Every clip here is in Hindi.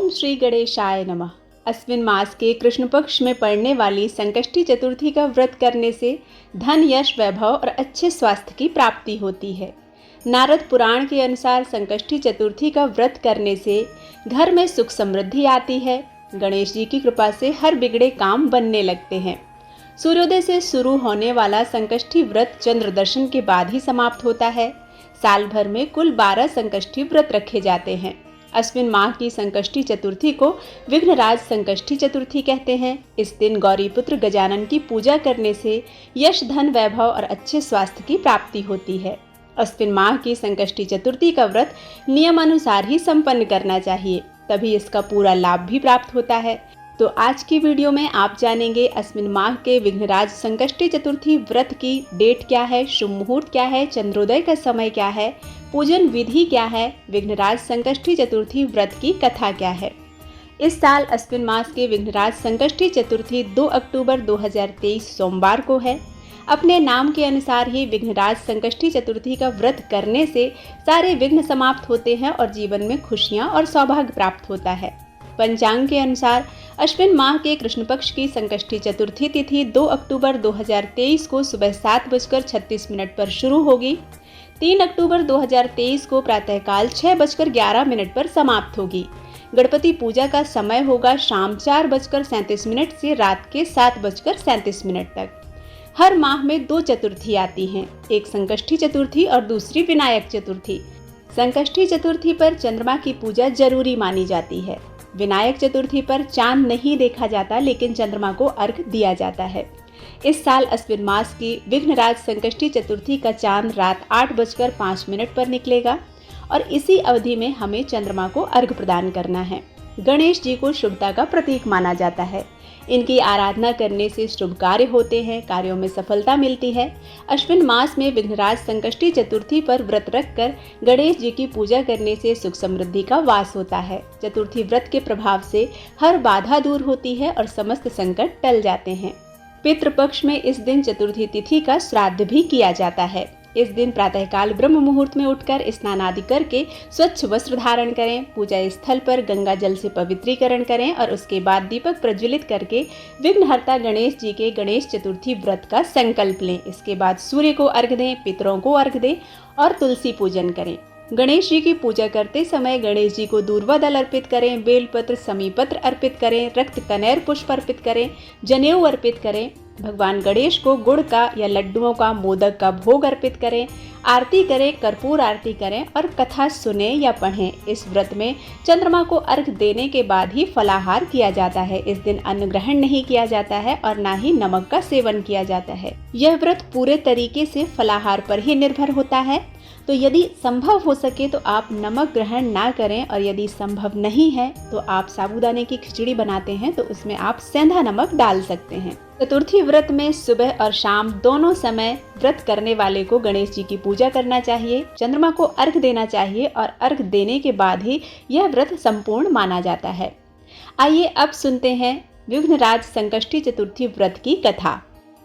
ओम श्री गणेशाय नमः। अश्विन मास के कृष्ण पक्ष में पड़ने वाली संकष्टी चतुर्थी का व्रत करने से धन, यश, वैभव और अच्छे स्वास्थ्य की प्राप्ति होती है। नारद पुराण के अनुसार संकष्टी चतुर्थी का व्रत करने से घर में सुख समृद्धि आती है। गणेश जी की कृपा से हर बिगड़े काम बनने लगते हैं। सूर्योदय से शुरू होने वाला संकष्टी व्रत चंद्र दर्शन के बाद ही समाप्त होता है। साल भर में कुल 12 संकष्टी व्रत रखे जाते हैं। अश्विन माह की संकष्टी चतुर्थी को विघ्नराज संकष्टी चतुर्थी कहते हैं। इस दिन गौरीपुत्र गजानन की पूजा करने से यश, धन, वैभव और अच्छे स्वास्थ्य की प्राप्ति होती है। अश्विन माह की संकष्टी चतुर्थी का व्रत नियम अनुसार ही संपन्न करना चाहिए, तभी इसका पूरा लाभ भी प्राप्त होता है। तो आज की वीडियो में आप जानेंगे अश्विन माह के विघ्नराज संकष्टी चतुर्थी व्रत की डेट क्या है, शुभ मुहूर्त क्या है, चंद्रोदय का समय क्या है, पूजन विधि क्या है, विघ्नराज संकष्टी चतुर्थी व्रत की कथा क्या है। इस साल अश्विन मास के विघ्नराज संकष्टी चतुर्थी 2 अक्टूबर 2023 सोमवार को है। अपने नाम के अनुसार ही विघ्नराज संकष्टी चतुर्थी का व्रत करने से सारे विघ्न समाप्त होते हैं और जीवन में खुशियां और सौभाग्य प्राप्त होता है। पंचांग के अनुसार अश्विन माह के कृष्ण पक्ष की संकष्टी चतुर्थी तिथि 2 अक्टूबर 2023 को सुबह 7:36 पर शुरू होगी। 3 अक्टूबर 2023 को प्रातःकाल 6:11 पर समाप्त होगी। गणपति पूजा का समय होगा शाम 4:37 से रात के 7:37 तक। हर माह में 2 चतुर्थी आती हैं, एक संकष्टी चतुर्थी और दूसरी विनायक चतुर्थी। संकष्टी चतुर्थी पर चंद्रमा की पूजा जरूरी मानी जाती है। विनायक चतुर्थी पर चांद नहीं देखा जाता, लेकिन चंद्रमा को अर्घ दिया जाता है। इस साल अश्विन मास की विघ्नराज संकष्टी चतुर्थी का चांद रात 8:05 पर निकलेगा और इसी अवधि में हमें चंद्रमा को अर्घ प्रदान करना है। गणेश जी को शुभता का प्रतीक माना जाता है। इनकी आराधना करने से शुभ कार्य होते हैं, कार्यों में सफलता मिलती है। अश्विन मास में विघ्नराज संकष्टी चतुर्थी पर व्रत रखकर गणेश जी की पूजा करने से सुख समृद्धि का वास होता है। चतुर्थी व्रत के प्रभाव से हर बाधा दूर होती है और समस्त संकट टल जाते हैं। पितृपक्ष में इस दिन चतुर्थी तिथि का श्राद्ध भी किया जाता है। इस दिन प्रातःकाल ब्रह्म मुहूर्त में उठकर स्नान आदि करके स्वच्छ वस्त्र धारण करें। पूजा स्थल पर गंगा जल से पवित्रीकरण करें और उसके बाद दीपक प्रज्वलित करके विघ्नहर्ता गणेश जी के गणेश चतुर्थी व्रत का संकल्प लें। इसके बाद सूर्य को अर्घ दें, पितरों को अर्घ दें और तुलसी पूजन करें। गणेश जी की पूजा करते समय गणेश जी को दूर्वा दल अर्पित करें, बेलपत्र, समीपत्र अर्पित करें, रक्त कनेर पुष्प अर्पित करें, जनेऊ अर्पित करें। भगवान गणेश को गुड़ का या लड्डुओं का, मोदक का भोग अर्पित करें, आरती करें, कर्पूर आरती करें और कथा सुने या पढ़ें। इस व्रत में चंद्रमा को अर्घ देने के बाद ही फलाहार किया जाता है। इस दिन अन्न ग्रहण नहीं किया जाता है और ना ही नमक का सेवन किया जाता है। यह व्रत पूरे तरीके से फलाहार पर ही निर्भर होता है, तो यदि संभव हो सके तो आप नमक ग्रहण ना करें और यदि संभव नहीं है तो आप साबूदाने की खिचड़ी बनाते हैं तो उसमें आप सेंधा नमक डाल सकते हैं। चतुर्थी व्रत में सुबह और शाम दोनों समय व्रत करने वाले को गणेश जी की पूजा करना चाहिए, चंद्रमा को अर्घ देना चाहिए और अर्घ देने के बाद ही यह व्रत संपूर्ण माना जाता है। आइए अब सुनते हैं विघ्नराज संकष्टी चतुर्थी व्रत की कथा।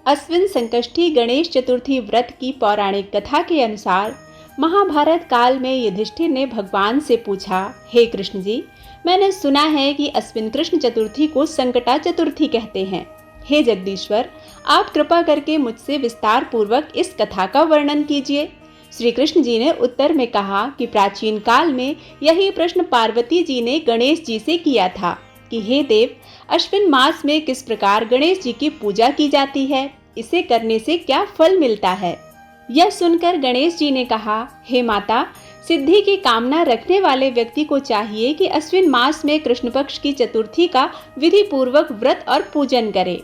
अश्विन संकष्टी गणेश चतुर्थी व्रत की पौराणिक कथा के अनुसार महाभारत काल में युधिष्ठिर ने भगवान से पूछा, हे कृष्ण जी, मैंने सुना है कि अश्विन कृष्ण चतुर्थी को संकटा चतुर्थी कहते हैं। हे जगदीश्वर, आप कृपा करके मुझसे विस्तार पूर्वक इस कथा का वर्णन कीजिए। श्री कृष्ण जी ने उत्तर में कहा कि प्राचीन काल में यही प्रश्न पार्वती जी ने गणेश जी से किया था कि हे देव, अश्विन मास में किस प्रकार गणेश जी की पूजा की जाती है, इसे करने से क्या फल मिलता है। यह सुनकर गणेश जी ने कहा, हे माता, सिद्धि की कामना रखने वाले व्यक्ति को चाहिए कि अश्विन मास में कृष्ण पक्ष की चतुर्थी का विधि पूर्वक व्रत और पूजन करे।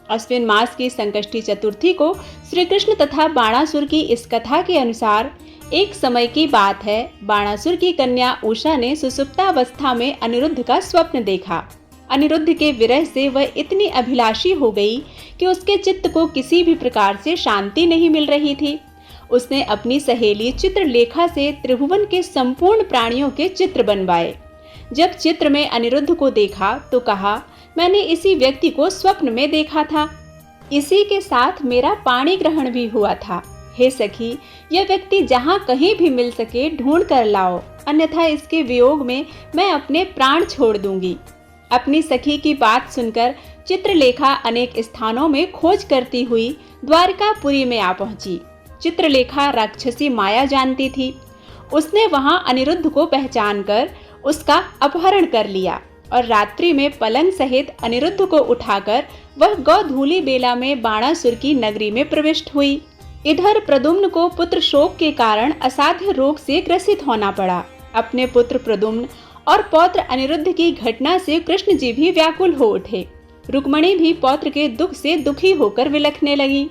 अश्विन मास की संकष्टी चतुर्थी को श्री कृष्ण तथा बाणासुर की इस कथा के अनुसार एक समय की बात है। बाणासुर की कन्या उषा ने सुसुप्तावस्था में अनिरुद्ध का स्वप्न देखा। अनिरुद्ध के विरह से वह इतनी अभिलाषी हो गई कि उसके चित्त को किसी भी प्रकार से शांति नहीं मिल रही थी। उसने अपनी सहेली चित्रलेखा से त्रिभुवन के संपूर्ण प्राणियों के चित्र बनवाए। जब चित्र में अनिरुद्ध को देखा तो कहा, मैंने इसी व्यक्ति को स्वप्न में देखा था, इसी के साथ मेरा पाणी ग्रहण भी हुआ था। हे सखी, यह व्यक्ति जहाँ कहीं भी मिल सके ढूंढ कर लाओ। अन्यथा इसके वियोग में मैं अपने प्राण छोड़ दूंगी। अपनी सखी की बात सुनकर चित्रलेखा अनेक स्थानों में खोज करती हुई द्वारकापुरी में आ पहुंची। चित्रलेखा राक्षसी माया जानती थी। उसने वहां अनिरुद्ध को पहचानकर उसका अपहरण कर लिया और रात्रि में पलंग सहित अनिरुद्ध को उठाकर वह गोधूली बेला में बाणासुर की नगरी में प्रविष्ट हुई। इधर प्रद्युम्न को पुत्र शोक के कारण असाध्य रोग से ग्रसित होना पड़ा। अपने पुत्र प्रद्युम्न और पौत्र अनिरुद्ध की घटना से कृष्ण जी भी व्याकुल हो उठे। रुक्मणी भी पौत्र के दुख से दुखी होकर विलखने लगी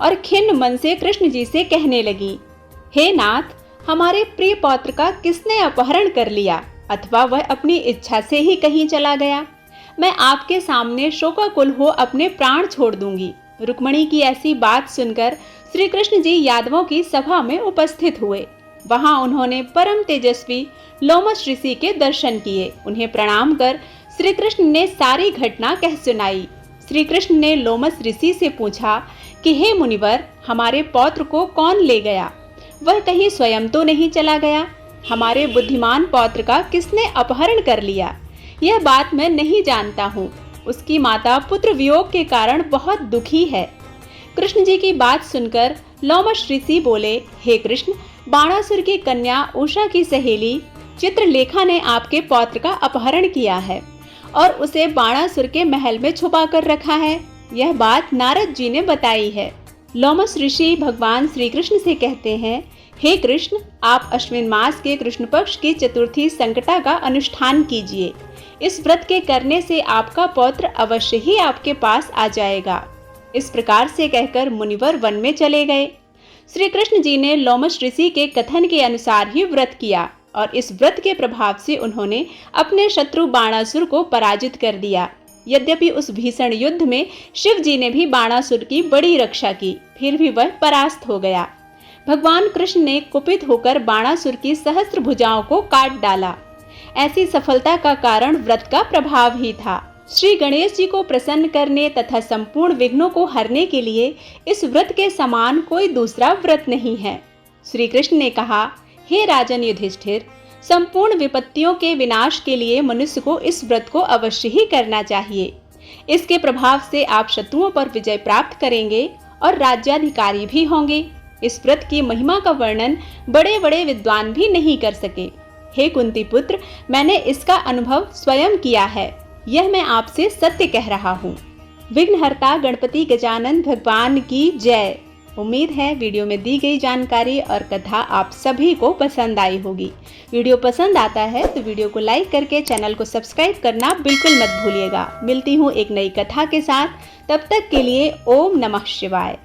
और खिन्न मन से कृष्ण जी से कहने लगी, हे नाथ, हमारे प्रिय पौत्र का किसने अपहरण कर लिया अथवा वह अपनी इच्छा से ही कहीं चला गया? मैं आपके सामने शोकाकुल हो अपने प्राण छोड़ दूंगी। रुक्मणी की ऐसी बात सुनकर श्री कृष्ण जी यादवों की सभा में उपस्थित हुए। वहां उन्होंने परम तेजस्वी लोमश ऋषि के दर्शन किए। उन्हें प्रणाम कर श्री कृष्ण ने सारी घटना कह सुनाई। श्री कृष्ण ने लोमश ऋषि से पूछा कि हे मुनिवर, हमारे पौत्र को कौन ले गया? वह कहीं स्वयं तो नहीं चला गया? हमारे बुद्धिमान पौत्र का किसने अपहरण कर लिया? यह बात मैं नहीं जानता हूँ। उसकी माता पुत्र वियोग के कारण बहुत दुखी है। कृष्ण जी की बात सुनकर लोमश ऋषि बोले, हे कृष्ण, बाणासुर की कन्या उषा की सहेली चित्रलेखा ने आपके पौत्र का अपहरण किया है और उसे बाणासुर के महल में छुपा कर रखा है। यह बात नारद जी ने बताई है। लोमश ऋषि भगवान श्री कृष्ण से कहते हैं, हे कृष्ण, आप अश्विन मास के कृष्ण पक्ष की चतुर्थी संकटा का अनुष्ठान कीजिए। इस व्रत के करने से आपका पौत्र अवश्य ही आपके पास आ जाएगा। इस प्रकार से कहकर मुनिवर वन में चले गए। श्री कृष्ण जी ने लोमश ऋषि के कथन के अनुसार ही व्रत किया और इस व्रत के प्रभाव से उन्होंने अपने शत्रु बाणासुर को पराजित कर दिया। यद्यपि उस भीषण युद्ध में शिव जी ने भी बाणासुर की बड़ी रक्षा की, फिर भी वह परास्त हो गया। भगवान कृष्ण ने कुपित होकर बाणासुर की सहस्त्र भुजाओं को काट डाला। ऐसी सफलता का कारण व्रत का प्रभाव ही था। श्री गणेश जी को प्रसन्न करने तथा संपूर्ण विघ्नों को हरने के लिए इस व्रत के समान कोई दूसरा व्रत नहीं है। श्री कृष्ण ने कहा, हे राजन युधिष्ठिर, संपूर्ण विपत्तियों के विनाश के लिए मनुष्य को इस व्रत को अवश्य ही करना चाहिए। इसके प्रभाव से आप शत्रुओं पर विजय प्राप्त करेंगे और राज्याधिकारी भी होंगे। इस व्रत की महिमा का वर्णन बड़े बड़े विद्वान भी नहीं कर सके। हे कुंती पुत्र, मैंने इसका अनुभव स्वयं किया है। यह मैं आपसे सत्य कह रहा हूँ। विघ्नहर्ता गणपति गजानन भगवान की जय। उम्मीद है वीडियो में दी गई जानकारी और कथा आप सभी को पसंद आई होगी। वीडियो पसंद आता है तो वीडियो को लाइक करके चैनल को सब्सक्राइब करना बिल्कुल मत भूलिएगा। मिलती हूँ एक नई कथा के साथ, तब तक के लिए ओम नमः शिवाय।